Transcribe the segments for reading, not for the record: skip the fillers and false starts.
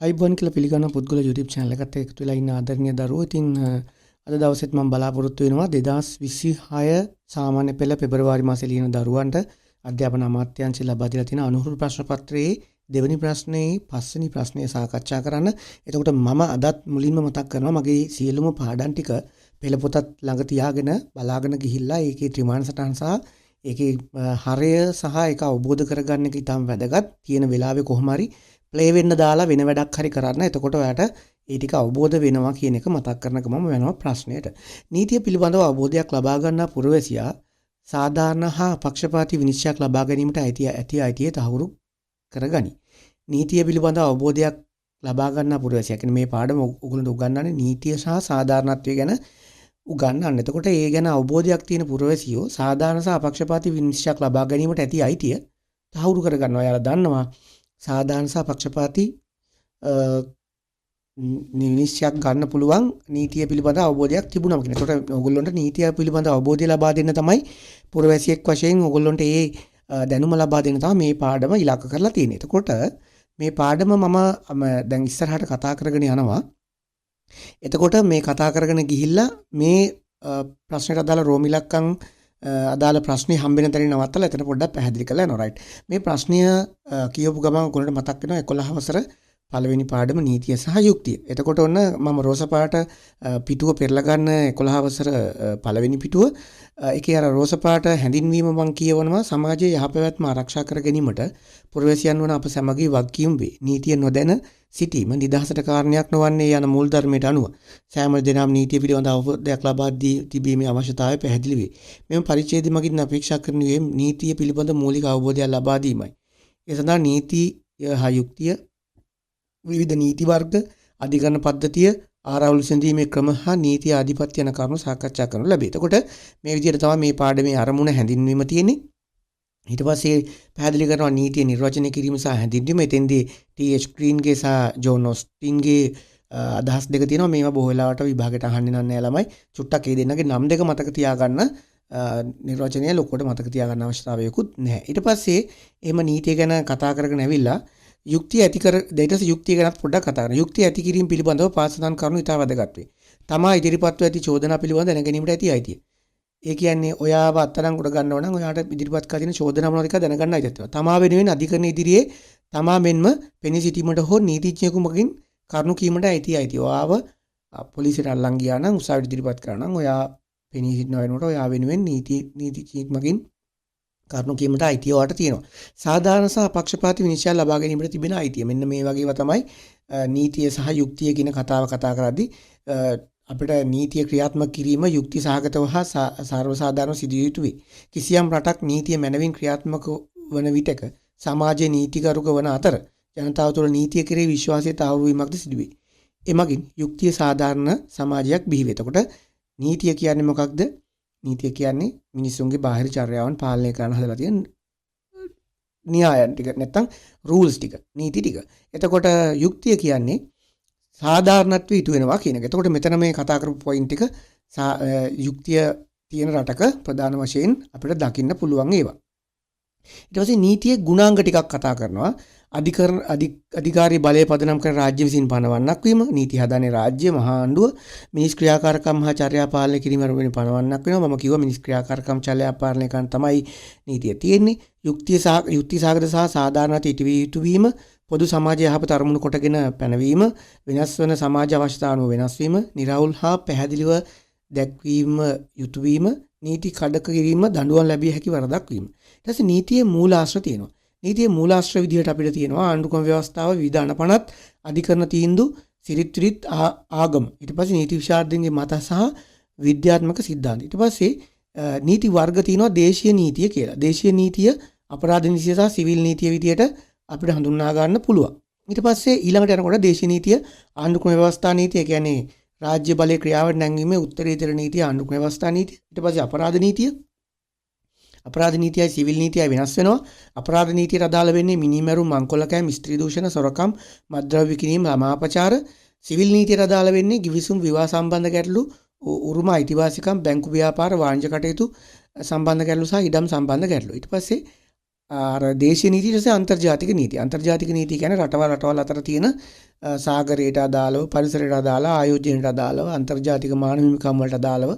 අයිබෝන් කියලා පිළිගන්න පුද්ගල YouTube channel එකට එකතු වෙලා ඉන්න ආදරණීය දරුවෝ. ඉතින් අද දවසෙත් මම බලාපොරොත්තු වෙනවා 2026 සාමාන්‍ය පෙළ පෙබරවාරි මාසයේ ලියන දරුවන්ට අධ්‍යාපන අමාත්‍යාංශය ලබා දීලා තියෙන අනුහුරු ප්‍රශ්න පත්‍රයේ දෙවෙනි ප්‍රශ්නේ පස්වෙනි ප්‍රශ්නය සාකච්ඡා කරන්න. එතකොට මම අදත් මුලින්ම මතක් කරනවා මගේ සියලුම පාඩම් ටික පෙළ පොතත් ළඟ තියාගෙන බලාගෙන ගිහිල්ලා ඒකේ ත්‍රිමාණ සටහන් සහ ඒකේ හරය සහ ඒක අවබෝධ කරගන්න එක ඉතාම වැදගත්. තියෙන වෙලාවේ කොහොම හරි ප්ලේ වෙන්න දාලා වෙන වැඩක් හරි කරන්න. එතකොට ඔයාට ඒ ටික අවබෝධ වෙනවා කියන එක මතක් කරන ගමන් වෙනවා ප්‍රශ්නයට. නීතිය පිළිබඳව අවබෝධයක් ලබා ගන්නා පුරවැසියා සාධාරණ හා පක්ෂපාතී විනිශ්චයක් ලබා ගැනීමට ඇතිය තහවුරු කරගනි. නීතිය පිළිබඳව අවබෝධයක් ලබා ගන්නා පුරවැසියා කියන්නේ මේ පාඩම ඔයගොල්ලන්ට උගන්වන්නේ නීතිය සහ සාධාරණත්වය ගැන උගන්වන්න. එතකොට ඒ ගැන අවබෝධයක් තියෙන පුරවැසියෝ සාධාරණ සහ අපක්ෂපාතී විනිශ්චයක් ලබා ගැනීමට ඇති අයිතිය තහවුරු කරගන්නවා. එයාලා දන්නවා සාධාරණ සහ පක්ෂපාතී නිශ්චයක් ගන්න පුළුවන් නීතිය පිළිබඳ අවබෝධයක් තිබුණා කියන. ඒකට ඕගොල්ලන්ට නීතිය පිළිබඳ අවබෝධය ලබා දෙන්න තමයි පුරවැසියෙක් වශයෙන් ඕගොල්ලන්ට ඒ දැනුම ලබා දෙන්න තමයි මේ පාඩම ඉලක්ක කරලා තියෙන්නේ. එතකොට මේ පාඩම මම දැන් ඉස්සරහට කතා කරගෙන යනවා. එතකොට මේ කතා කරගෙන ගිහිල්ලා මේ ප්‍රශ්නයට අදාළ රෝම ඉලක්කම් අදාළ ප්‍රශ්නේ හම්බෙන තැනින් නවත්තලා එතන පොඩ්ඩක් පැහැදිලි කරලා යනවා. රයිට්. මේ ප්‍රශ්නය කියවපු ගමන් ඔයගොල්ලන්ට මතක් වෙනවා 11 වසර පළවෙනි පාඩම නීතිය සහ යුක්තිය. එතකොට ඔන්න මම රෝස පාට පිටුව පෙරලා ගන්න 11 වසර පළවෙනි පිටුව. ඒකේ අර රෝස පාට හැඳින්වීම මම කියවනවා සමාජයේ යහපැවැත්ම ආරක්ෂා කර ගැනීමට පුරවැසියන් වන අප සැමගේ වගකීම් වේ. නීතිය නොදැන සිටීම නිදහසට කාරණයක් නොවන්නේ යන මූල ධර්මයට අනුව සෑම දෙනාම නීතිය පිළිබඳ අවබෝධයක් ලබා දී තිබීමේ අවශ්‍යතාවය පැහැදිලි වේ. මෙම පරිච්ඡේදය මගින් අපේක්ෂා කරනුයේ නීතිය පිළිබඳ මූලික අවබෝධයක් ලබා දීමයි. ඒ සඳහා නීතිය හා යුක්තිය විවිධ නීති වර්ග අධිකරණ පද්ධතිය ආරවුල් විසඳීමේ ක්‍රම හා නීති ආධිපත්‍ය යන කරුණු සාකච්ඡා කරනු ලැබේ. එතකොට මේ විදිහට තමයි මේ පාඩමේ අරමුණ හැඳින්වීම තියෙන්නේ. ඊට පස්සේ පැහැදිලි කරනවා නීතිය නිර්වචනය කිරීම සහ හැඳින්වීම. එතෙන්දී ටී.එච්. ග්‍රීන්ගේ සහ ජෝන් ඔස්ටින්ගේ අදහස් දෙක තියෙනවා. මේවා බොහෝ වෙලාවට විභාගයට අහන්නේ නැහැ ළමයි. චුට්ටක් ඒ දෙන්නගේ නම් දෙක මතක තියාගන්න නිර්වචනය ලොකුවට මතක තියාගන්න අවශ්‍යතාවයකුත් නැහැ. ඊට පස්සේ එහෙම නීතිය ගැන කතා කරගෙන ඇවිල්ලා යුක්තිය ඇති කර දෙයටස යුක්තිය ගැන පොඩ්ඩක් කතා කරනවා. යුක්තිය ඇති කිරීම පිළිබඳව පාසලන් කරුණු ඉතා වැදගත් වේ. තමා ඉදිරිපත්ව ඇති චෝදනා පිළිබඳව දැන ගැනීමට ඇති අයිතිය. ඒ කියන්නේ ඔයාව අත්අඩංගුවට ගන්නව නම් ඔයාට ඉදිරිපත් කර තියෙන චෝදනා මොනවද කියලා දැනගන්න අයිතිය. තමා වෙනුවෙන් අධිකරණ ඉදිරියේ තමා මෙන්ම පෙනී සිටීමට හෝ නීතිඥයෙකු මගින් කරුණු කීමට අයිතිය. ඔයාව පොලිසියට අල්ලන් ගියා නම් උසාවියට ඉදිරිපත් කරා නම් ඔයා පෙනී සිටින වෙනකොට ඔයා වෙනුවෙන් නීතිඥයෙක් මගින් කරුණු කීමට අයිතිය ඔයාට තියෙනවා. සාධාරණ සහ පක්ෂපාතී විනිශ්චය ලබා ගැනීමට තිබෙන අයිතිය. මෙන්න මේ වගේව තමයි නීතිය සහ යුක්තිය කියන කතාව කතා කරද්දී අපිට නීතිය ක්‍රියාත්මක කිරීම යුක්ති සහගතව හා සර්වසාධාරණව සිදු යුතු වේ. කිසියම් රටක් නීතිය මැනවින් ක්‍රියාත්මක වන විටක සමාජයේ නීතිගරුක වන අතර ජනතාව තුළ නීතිය කෙරෙහි විශ්වාසය තහවුරු වීමක්ද සිදු වේ. එමගින් යුක්තිය සාධාරණ සමාජයක් බිහි වේ. එතකොට නීතිය කියන්නේ මොකක්ද? නීතිය කියන්නේ මිනිසුන්ගේ බාහිර චර්යාවන් පාලනය කරන්න හදලා තියෙන න්‍යායන් ටික නැත්තම් රූල්ස් ටික නීති ටික. එතකොට යුක්තිය කියන්නේ සාධාරණත්වය ඉටු වෙනවා කියන එක. එතකොට මෙතන මේ කතා කරපු පොයින්ට් ටික යුක්තිය තියෙන රටක ප්‍රධාන වශයෙන් අපිට දකින්න පුළුවන් ඒවා. ඊට පස්සේ නීතියේ ගුණාංග ටිකක් කතා කරනවා. අධිකාරී බලය පදනම් කර රාජ්‍ය විසින් පනවන්නක් වීම, නීති හදන්නේ රාජ්‍ය මහා ආණ්ඩුව, මිනිස් ක්‍රියාකාරකම් හා චර්යා පාලනය කිරීම වෙනුවෙන් පනවන්නක් වෙනවා. මම කිව්වා මිනිස් ක්‍රියාකාරකම් චර්යා පාලනය කරන තමයි නීතිය තියෙන්නේ. යුක්ති සාගත සහ සාධාරණත්වයට ඉටු යුතු වීම, පොදු සමාජය යහපත අරමුණු කොටගෙන පැනවීම, වෙනස් වන සමාජ අවශ්‍යතා අනුව වෙනස් වීම, නිරවුල් හා පැහැදිලිව දැක්වීම යුතු වීම, නීති කඩක කිරීම, දඬුවම් ලැබිය හැකි වරදක් වීම. ඊට පස්සේ නීතියේ මූලාශ්‍ර තියෙනවා. නීතියේ මූලාශ්‍ර විදිහට අපිට තියෙනවා ආණ්ඩුක්‍රම ව්‍යවස්ථාව, විවිධ අනපනත්, අධිකරණ තීන්දුව, සිරිත් ආගම. ඊට පස්සේ නීති විශාරදයන්ගේ මත සහ විද්‍යාත්මක සිද්ධාන්ත. ඊට පස්සේ නීති වර්ග තියෙනවා දේශීය නීතිය කියලා. දේශීය නීතිය අපරාධ නීතිය සහ සිවිල් නීතිය විදිහට අපිට හඳුන්වා ගන්න පුළුවන්. ඊට පස්සේ ඊළඟට යනකොට දේශීය නීතිය ආණ්ඩුක්‍රම ව්‍යවස්ථා නීතිය කියන්නේ රාජ්‍ය බලයේ ක්‍රියාවට නැංවීමේ උත්තරීතර නීතිය ආණ්ඩුක්‍රම ව්‍යවස්ථා නීතිය. ඊට පස්සේ අපරාධ නීතිය. අපරාධ නීතියයි සිවිල් නීතියයි වෙනස් වෙනවා. අපරාධ නීතියට අදාළ වෙන්නේ මිනිමැරුම්, මංකොල්ලකෑම්, ස්ත්‍රී දූෂණ, සොරකම්, මත්ද්‍රව්‍ය කිරීම, ළමාපචාර. සිවිල් නීතියට අදාළ වෙන්නේ ගිවිසුම්, විවාහ සම්බන්ධ ගැටලු, උරුම අයිතිවාසිකම්, බැංකු ව්‍යාපාර, වාණිජ කටයුතු සම්බන්ධ ගැටලු සහ ඉඩම් සම්බන්ධ ගැටලු. ඊට පස්සේ අර දේශීය නීතිය ඊට පස්සේ අන්තර්ජාතික නීතිය. අන්තර්ජාතික නීතිය කියන්නේ රටවල් අතර තියෙන සාගරයට අදාළව, පරිසරයට අදාළව, ආයෝජනයට අදාළව, අන්තර්ජාතික මානව හිමිකම් වලට අදාළව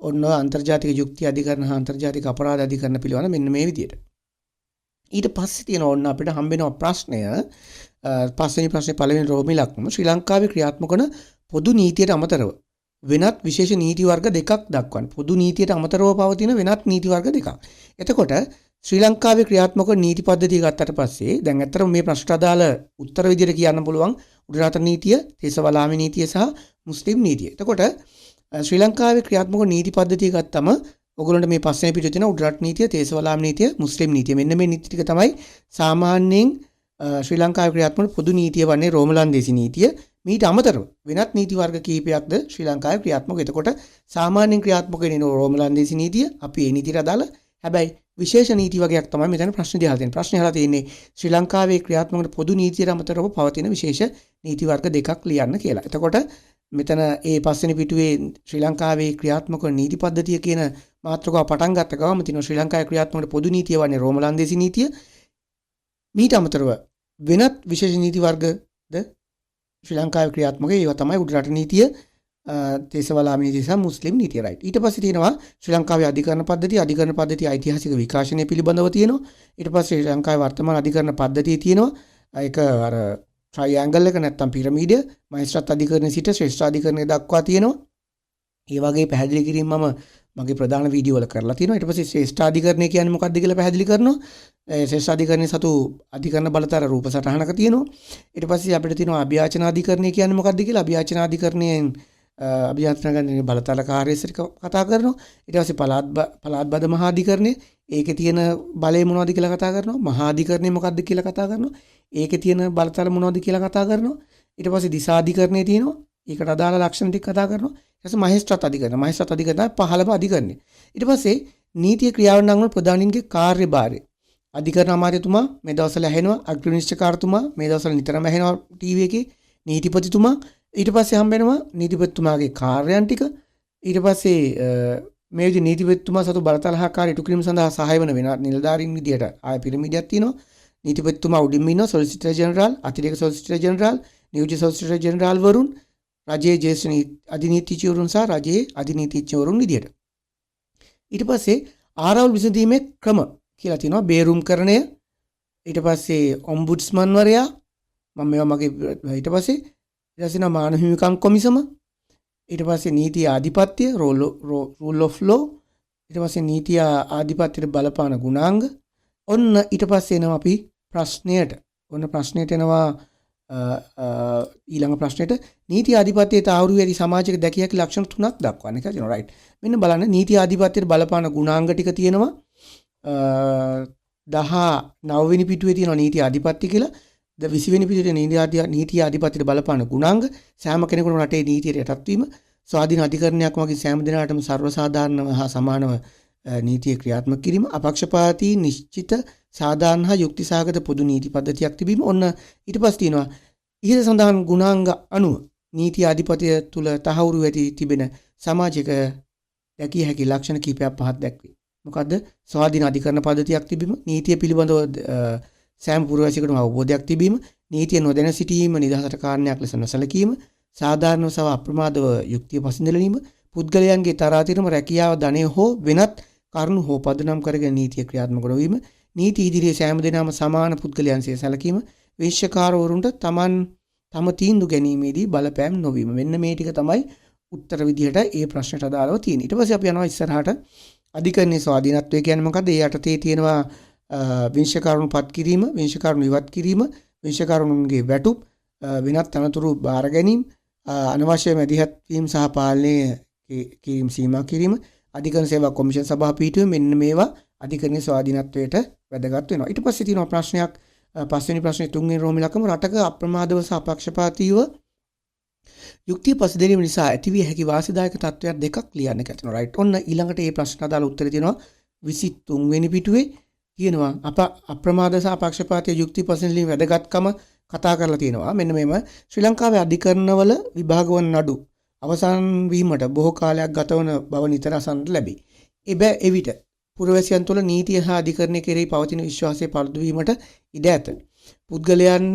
ඔන්න අන්තර්ජාතික යුක්ති අධිකරණ හා අන්තර්ජාතික අපරාධ අධිකරණ පිළිබඳ මෙන්න මේ විදියට. ඊට පස්සේ තියෙන ඕන්න අපිට හම්බෙන ප්‍රශ්නය පස්වෙනි ප්‍රශ්නේ පළවෙනි රෝම ඉලක්කම ශ්‍රී ලංකාවේ ක්‍රියාත්මක වන පොදු නීතියට අමතරව වෙනත් විශේෂ නීති වර්ග දෙකක් දක්වන්න. පොදු නීතියට අමතරව පවතින වෙනත් නීති වර්ග දෙකක්. එතකොට ශ්‍රී ලංකාවේ ක්‍රියාත්මක නීති පද්ධතිය ගත්තට පස්සේ දැන් ඇත්තටම මේ ප්‍රශ්නට අදාළ උත්තර විදියට කියන්න පුළුවන් උඩරට නීතිය, තේසවලාමි නීතිය සහ මුස්ලිම් නීතිය. එතකොට ශ්‍රී ලංකාවේ ක්‍රියාත්මක නීති පද්ධතිය ගත්තම ඔයගොල්ලන්ට මේ පස්වෙනි පිටුවේ තියෙන උඩරට නීතිය, තේසවලාමි නීතිය, මුස්ලිම් නීතිය මෙන්න මේ නීති ටික තමයි සාමාන්‍යයෙන් ශ්‍රී ලංකාවේ ක්‍රියාත්මක පොදු නීතිය වන්නේ රෝමලන්දේසි නීතිය. මීට අමතරව වෙනත් නීති වර්ග කීපයක්ද ශ්‍රී ලංකාවේ ක්‍රියාත්මක. එතකොට සාමාන්‍යයෙන් ක්‍රියාත්මක වෙන රෝමලන්දේසි නීතිය අපි ඒ නීතියට අදාළ හැබැයි විශේෂ නීති වගේක් තමයි මෙතන ප්‍රශ්න දිහා තියෙන්නේ. ප්‍රශ්නේ අහලා තියෙන්නේ ශ්‍රී ලංකාවේ ක්‍රියාත්මක වන පොදු නීතියට අමතරව පවතින විශේෂ නීති වර්ග දෙකක් ලියන්න කියලා. එතකොට මෙතන ඒ පස්වෙනි පිටුවේ ශ්‍රී ලංකාවේ ක්‍රියාත්මක නීති පද්ධතිය කියන මාතෘකාව පටන් ගත්ත ගමන් තියෙනවා ශ්‍රී ලංකාවේ ක්‍රියාත්මක වන පොදු නීතිය වන්නේ රෝමලන්දේසි නීතිය. මීට අමතරව වෙනත් විශේෂ නීති වර්ගද ශ්‍රී ලංකාවේ ක්‍රියාත්මක ඒවා තමයි උඩරට නීතිය, තේසවලාමි නීතිය සහ මුස්ලිම් නීතිය රයිට්. ඊට පස්සේ තියෙනවා ශ්‍රී ලංකාවේ අධිකරණ පද්ධතිය ඓතිහාසික විකාශනය පිළිබඳව තියෙනවා. ඊට පස්සේ ශ්‍රී ලංකාවේ වර්තමාන අධිකරණ පද්ධතිය තියෙනවා. ඒක අර ට්‍රයිඇන්ගල් එක නැත්තම් පිරමීඩය මහේස්ත්‍රාත් අධිකරණයේ සිට ශ්‍රේෂ්ඨ අධිකරණය දක්වා තියෙනවා. ඒ වගේ පැහැදිලි කිරීම මම මගේ ප්‍රධාන වීඩියෝ වල කරලා තියෙනවා. ඊට පස්සේ ශ්‍රේෂ්ඨ අධිකරණය කියන්නේ මොකක්ද කියලා පැහැදිලි කරනවා. ශ්‍රේෂ්ඨ අධිකරණයේ සතු අධිකරණ බලතල රූප සටහනක තියෙනවා. ඊට පස්සේ අපිට තියෙනවා අභියාචන අධිකරණය කියන්නේ මොකක්ද කියලා. අභියාචන අධිකරණයෙන් අභියාචන බලතල කාර්යසරික කතා කරනවා. ඊට පස්සේ පළාත් බද මහා අධිකරණය ඒකේ තියෙන බලය මොනවද කියලා කතා කරනවා. මහා අධිකරණය මොකක්ද කියලා කතා කරනවා. ඒකේ තියෙන බලතල මොනවද කියලා කතා කරනවා. ඊට පස්සේ දිසා අධිකරණය තියෙනවා. ඒකට අදාළ ලක්ෂණ ටික කතා කරනවා. ඊට පස්සේ මහේස්ත්‍රාත් අධිකරණ. මහේස්ත්‍රාත් අධිකරණ තමයි 15ම අධිකරණය. ඊට පස්සේ නීතිය ක්‍රියාවන් වන ප්‍රධානීන්ගේ කාර්යභාරය. අධිකරණ අමාත්‍යතුමා මේ දවස්වල ඇහෙනවා. අග්‍රනිශ්චකාරතුමා මේ දවස්වල නිතරම ඇහෙනවා ටීවී එකේ. නීතිපතිතුමා ඊට පස්සේ හම්බෙනවා නීතිපතිතුමාගේ කාර්යයන් ටික. ඊට පස්සේ මේ විදිහේ නීතිපතිතුමා සතු බලතල හා කාර්ය ඉටු කිරීම සඳහා සහාය වන වෙන නිලධාරීන් විදියට ආය පිරමීඩයක් තියෙනවා. නීතිපතිතුමා උඩින්ම ඉන්නවා සොලිසිටර් ජෙනරාල්, අතිරේක සොලිසිටර් ජෙනරාල්, නියෝජ්‍ය සොලිසිටර් ජෙනරාල් වරුන්, රජයේ ජ්‍යෙෂ්ඨ අධිනීතිඥවරුන් සහ රජයේ අධිනීතිඥවරුන් විදියට. ඊට පස්සේ ආරවුල් විසඳීමේ ක්‍රම කියලා තියෙනවා. බේරුම්කරණය, ඊට පස්සේ ඔම්බුඩ්ස්මන් වරයා මම මේවා මගේ ඊට පස්සේ මානව හිමිකම් කොමිසම, ඊට පස්සේ නීති ආධිපත්‍ය රූල් ඔෆ් ලෝ, ඊට පස්සේ නීති ආධිපත්‍යයට බලපාන ගුණාංග. ඔන්න ඊට පස්සේ එනවා අපි ප්‍රශ්නයට. ඔන්න ප්‍රශ්නයට එනවා ඊළඟ ප්‍රශ්නෙට නීති ආධිපත්‍යයේ තාවුරු වැඩි සමාජයක දැකිය හැකි ලක්ෂණ තුනක් දක්වන්න කියලා තියෙනවා රයිට්. මෙන්න බලන්න නීති ආධිපත්‍යයට බලපාන ගුණාංග ටික තියෙනවා. 19 වෙනි පිටුවේ තියෙනවා නීති ආධිපත්‍ය කියලා. 20 වෙනි පිටුවේ නීති ආධිපත්‍යයට බලපාන ගුණාංග සෑම කෙනෙකුටම රටේ නීතියට යටත් වීම, ස්වාධීන අධිකරණයක් වගේ සෑම දිනකටම සර්වසාධාරණව හා සමානව නීතිය ක්‍රියාත්මක කිරීම, අපක්ෂපාතී නිශ්චිත සාධාරණ හා යුක්තිසහගත පොදු නීති පද්ධතියක් තිබීම. ඔන්න ඊට පස්සේ තියෙනවා ඉහත සඳහන් ගුණාංග අනුව නීති ආධිපත්‍ය තුල තහවුරු වෙති තිබෙන සමාජයක දැකිය හැකි ලක්ෂණ කීපයක් පහක් දැක්වේ. මොකද්ද? ස්වාධීන අධිකරණ පද්ධතියක් තිබීම, නීතිය පිළිබඳව සෑම පුරවැසියෙකුටම අවබෝධයක් තිබීම, නීතිය නොදැන සිටීම නිදහසට කාරණයක් ලෙස නොසැලකීම, සාධාරණව සහ අප්‍රමාදව යුක්තිය පසඳලීම, පුද්ගලයන්ගේ තරාතිරම රැකියාව ධනය හෝ වෙනත් කරුණු හෝ පදනම් කරගෙන නීතිය ක්‍රියාත්මක නොවීම, නීති ඉදිරියේ සෑම දෙනාම සමාන පුද්ගලයන්සේ සැලකීම, විනිශ්චයකාරවරුන්ට තම තීන්දුව ගැනීමේදී බලපෑම් නොවීම. මෙන්න මේ ටික තමයි උත්තර විදිහට ඒ ප්‍රශ්නට අදාළව තියෙන්නේ. ඊට පස්සේ අපි යනවා ඉස්සරහට අධිකරණයේ ස්වාධීනත්වය කියන්නේ මොකද්ද? ඒ යටතේ තියෙනවා විනිශ්චයකාරුන් පත් කිරීම, විනිශ්චයකාරුන් ඉවත් කිරීම, විනිශ්චයකාරුන්ගේ වැටුප්, වෙනත් අනතුරු බාර ගැනීම, අනවශ්‍ය මැදිහත් වීම සහ පාලනය කිරීම සීමා කිරීම, අධිකරණ සේවා කොමිෂන් සභා පීඨුවේ මෙන්න මේවා අධිකරණයේ ස්වාධීනත්වයට වැදගත් වෙනවා. ඊට පස්සේ තියෙනවා ප්‍රශ්නයක් පස්වෙනි ප්‍රශ්නේ තුන්වෙනි රෝම ඉලක්කම රටක අප්‍රමාදව සහ අපක්ෂපාතීව යුක්තිය පසුදැරීම නිසා ඇතිවිය හැකි වාසිදායක තත්ත්වයක් දෙකක් ලියන්න කැතනවා රයිට්. ඔන්න ඊළඟට මේ ප්‍රශ්න අදාළ උත්තරේ තියෙනවා 23 වෙනි පිටුවේ තියෙනවා අප්‍රමාද සහ අපක්ෂපාතී යුක්ති පසුදැරීම වැදගත්කම කතා කරලා තියෙනවා. මෙන්න මේම ශ්‍රී ලංකාවේ අධිකරණවල විභාග වන නඩු අවසන් වීමට බොහෝ කාලයක් ගත වන බව නිතර අසන්නට ලැබේ. එවිට පුරවැසියන් තුළ නීතිය හා අධිකරණය කෙරෙහි පවතින විශ්වාසය පළුදු වීමට ඉඩ ඇත. පුද්ගලයන්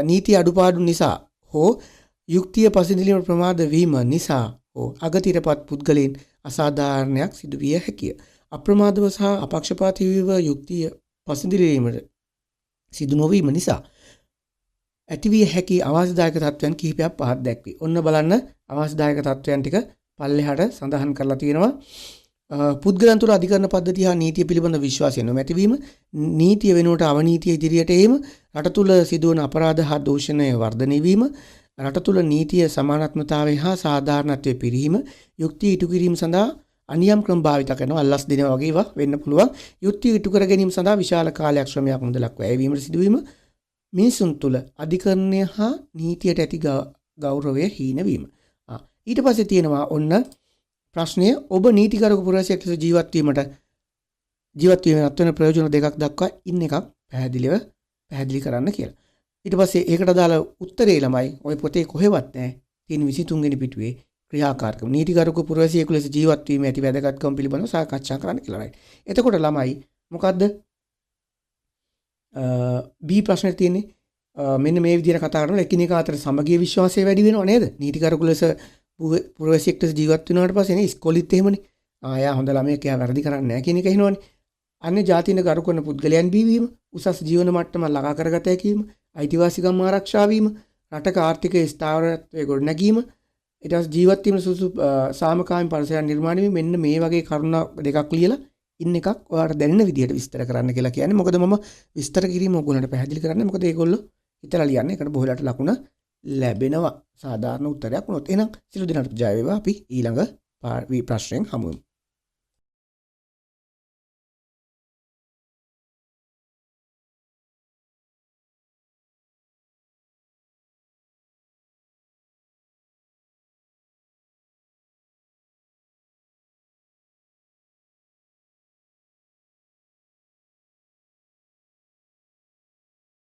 නීති අඩුපාඩු නිසා හෝ යුක්තිය පසුදිලීම ප්‍රමාද වීම නිසා හෝ අගතිරපත් පුද්ගලයන් අසාධාරණයක් සිදු විය හැකිය. අප්‍රමාදව සහ අපක්ෂපාතීව යුක්තිය පසුදිලීමට සිදු නොවීම නිසා ඇතිවිය හැකි අවාසිදායක තත්ත්වයන් කිහිපයක් පහත් දැක්වේ. ඔන්න බලන්න අවාසිදායක තත්ත්වයන් ටික පල්ලෙහාට සඳහන් කරලා තියෙනවා. පුද්ගලයන් තුළ අධිකරණ පද්ධතිය හා නීතිය පිළිබඳ විශ්වාසය නොමැතිවීම, නීතිය වෙනුවට අවනීතිය ඉදිරියට ඒම, රට තුළ සිදුවන අපරාධ හා දූෂණය වර්ධනය වීම, රට තුළ නීතිය සමානාත්මතාවය හා සාධාරණත්වය පිරීම, යුක්තිය ඉටු කිරීම සඳහා අනියම් ක්‍රම භාවිත කරනවා. අල්ලස් දෙනවා වගේ ඒවා වෙන්න පුළුවන්. යුක්තිය ඉටු කර ගැනීම සඳහා විශාල කාලයක් ශ්‍රමයක් මුදලක් වැය වීමට සිදුවීම, මිනිසුන් තුළ අධිකරණය හා නීතියට ඇති ගෞරවය හීන වීම. ඊට පස්සේ තියෙනවා ඔන්න ප්‍රශ්නය, ඔබ නීතිගරුක පුරවැසියෙක් ලෙස ජීවත් වීමට වෙන ප්‍රයෝජන දෙකක් දක්වා ඉන්න එකක් පැහැදිලි කරන්න කියලා. ඊට පස්සේ ඒකට අදාළ උත්තරේ ළමයි ඔය පොතේ කොහෙවත් නැහැ. තියෙන 23 වෙනි පිටුවේ ක්‍රියාකාරකම්. නීතිගරුක පුරවැසියෙකු ලෙස ජීවත් වීම ඇති වැදගත්කම් පිළිබඳව සාකච්ඡා කරන්න කියලා. right. එතකොට ළමයි මොකද්ද B ප්‍රශ්නේ තියෙන්නේ? මෙන්න මේ විදිහට කතා කරනකොට එකිනෙකා අතර සමගිය විශ්වාසය වැඩි වෙනව නේද? නීතිගරුක ලෙස පුරවැසියෙක් ලෙස ජීවත් වෙනාට පස්සේ නේ ඉස්කෝලෙත් එහෙමනේ. යා හොඳ ළමයෙක්, එයා වැරදි කරන්නේ නැහැ කියන එක එනවනේ. අන්නේ ජාතින ගරු කරන පුද්ගලයන් බිහිවීම, උසස් ජීවන මට්ටම ළඟා කරගත හැකීම, අයිතිවාසිකම් ආරක්ෂා වීම, රටක ආර්ථික ස්ථාවරත්වයේ ගොඩනැගීම, ඊට පස්සේ ජීවත් වීම සුසු සාමකාමී පරිසරයක් නිර්මාණය වීම, මෙන්න මේ වගේ කරුණා දෙකක් ලියලා ඉන්න එකක් ඔයාලට දැනෙන විදිහට විස්තර කරන්න කියලා කියන්නේ. මොකද මම විස්තර කිරීම ඔයගොල්ලන්ට පැහැදිලි කරන්නේ. මොකද ඒගොල්ලෝ හිතලා ලියන්නේ. ඒකට බොහෝලට ලකුණ ලැබෙනවා. සාධාරණ උත්තරයක් වුණොත්. එහෙනම් සිළු දිනකට ජය වේවා. අපි ඊළඟ ප්‍රශ්නෙන් හමු වෙමු.